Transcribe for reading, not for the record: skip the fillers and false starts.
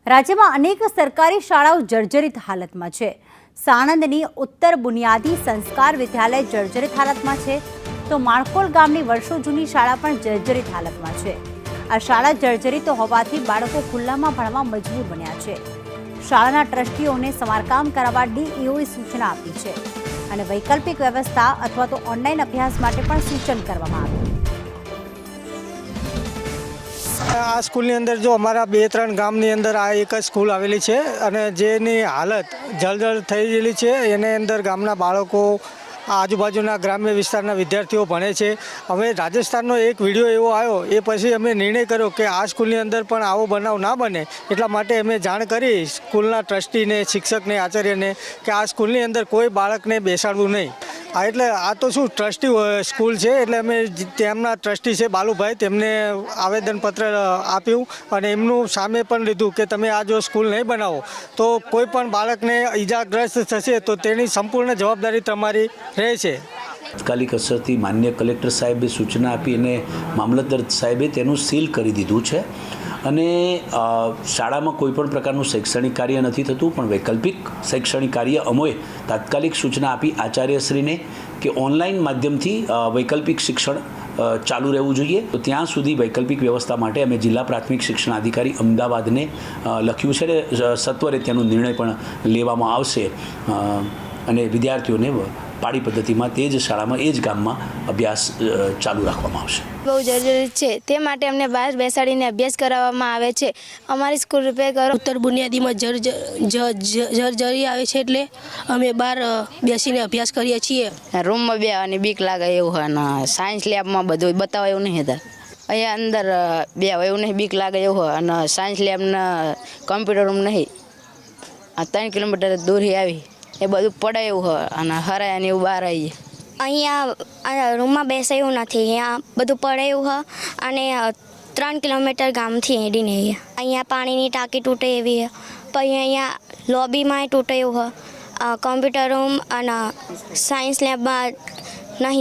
રાજ્યમાં અનેક સરકારી શાળાઓ જર્જરિત હાલતમાં છે। સાણંદની ઉત્તર બુનિયાદી સંસ્કાર વિદ્યાલય જર્જરિત હાલતમાં છે, તો માણકોલ ગામની વર્ષો જૂની શાળા પણ જર્જરિત હાલતમાં છે। આ શાળા જર્જરિત હોવાથી બાળકો ખુલ્લામાં ભણવા મજબૂર બન્યા છે। શાળાના ટ્રસ્ટીઓને સમારકામ કરાવવા ડીઈઓએ સૂચના આપી છે અને વૈકલ્પિક વ્યવસ્થા અથવા તો ઓનલાઈન અભ્યાસ માટે પણ સૂચન કરવામાં આવ્યું। આ સ્કૂલની અંદર જો અમારા 2-3 ગામની અંદર આ એક જ સ્કૂલ આવેલી છે અને જેની હાલત જર્જર થઈ ગયેલી છે। એની અંદર ગામના બાળકો આજુબાજુના ગ્રામ્ય વિસ્તારના વિદ્યાર્થીઓ ભણે છે। હવે રાજસ્થાનનો એક વિડીયો એવો આવ્યો, એ પછી અમે નિર્ણય કર્યો કે આ સ્કૂલની અંદર પણ આવો બનાવ ના બને, એટલા માટે અમે જાણ કરી સ્કૂલના ટ્રસ્ટીને, શિક્ષકને, આચાર્યને કે આ સ્કૂલની અંદર કોઈ બાળકને બેસાડવું નહીં। એટલે આ તો શું ટ્રસ્ટી સ્કૂલ છે, એટલે અમે તેમના ટ્રસ્ટી છે બાલુભાઈ, તેમને આવેદનપત્ર આપ્યું અને એમનું સામે પણ લીધું કે તમે આ જો સ્કૂલ નહીં બનાવો તો કોઈ પણ બાળકને ઈજાગ્રસ્ત થશે તો તેની સંપૂર્ણ જવાબદારી તમારી રહેશે। તાત્કાલિક અસરથી માન્ય કલેક્ટર સાહેબે સૂચના આપી અને મામલતદાર સાહેબે તેનું સીલ કરી દીધું છે અને શાળામાં કોઈપણ પ્રકારનું શૈક્ષણિક કાર્ય નથી થતું, પણ વૈકલ્પિક શૈક્ષણિક કાર્ય અમોએ તાત્કાલિક સૂચના આપી આચાર્યશ્રીને કે ઓનલાઈન માધ્યમથી વૈકલ્પિક શિક્ષણ ચાલુ રહેવું જોઈએ। તો ત્યાં સુધી વૈકલ્પિક વ્યવસ્થા માટે અમે જિલ્લા પ્રાથમિક શિક્ષણ અધિકારી અમદાવાદને લખ્યું છે અને સત્વરે તેનો નિર્ણય પણ લેવામાં આવશે અને વિદ્યાર્થીઓને પાળી પદ્ધતિમાં તે જ શાળામાં એ જ ગામમાં અભ્યાસ ચાલુ રાખવામાં આવશે। બહુ જરૂરી છે, તે માટે અમને બહાર બેસાડીને અભ્યાસ કરાવવામાં આવે છે। અમારી સ્કૂલ રૂપે ઉત્તર બુનિયાદીમાં જર્જરી આવે છે, એટલે અમે બહાર બેસીને અભ્યાસ કરીએ છીએ। રૂમમાં બેસવાની બીક લાગે એવું હોય ને સાયન્સ લેબમાં બધું બતાવે એવું નહીં હતા, અહીંયા અંદર બે એવું નહીં બીક લાગે એવું હોય અને સાયન્સ લેબના કોમ્પ્યુટર રૂમ નહીં, આ 3 કિલોમીટર દૂરથી આવી એ બધું પડે એવું હોય અને હરાય અને એવું બહાર આવીએ। અહીંયા રૂમમાં બેસે એવું નથી, અહીંયા બધું પડે એવું હોય અને 3 કિલોમીટર ગામથી હેડીને અહીંયા પાણીની ટાંકી તૂટે એવી છે, પછી અહીંયા લોબીમાં તૂટે એવું હોય, કોમ્પ્યુટર રૂમ અને સાયન્સ લેબમાં નહીં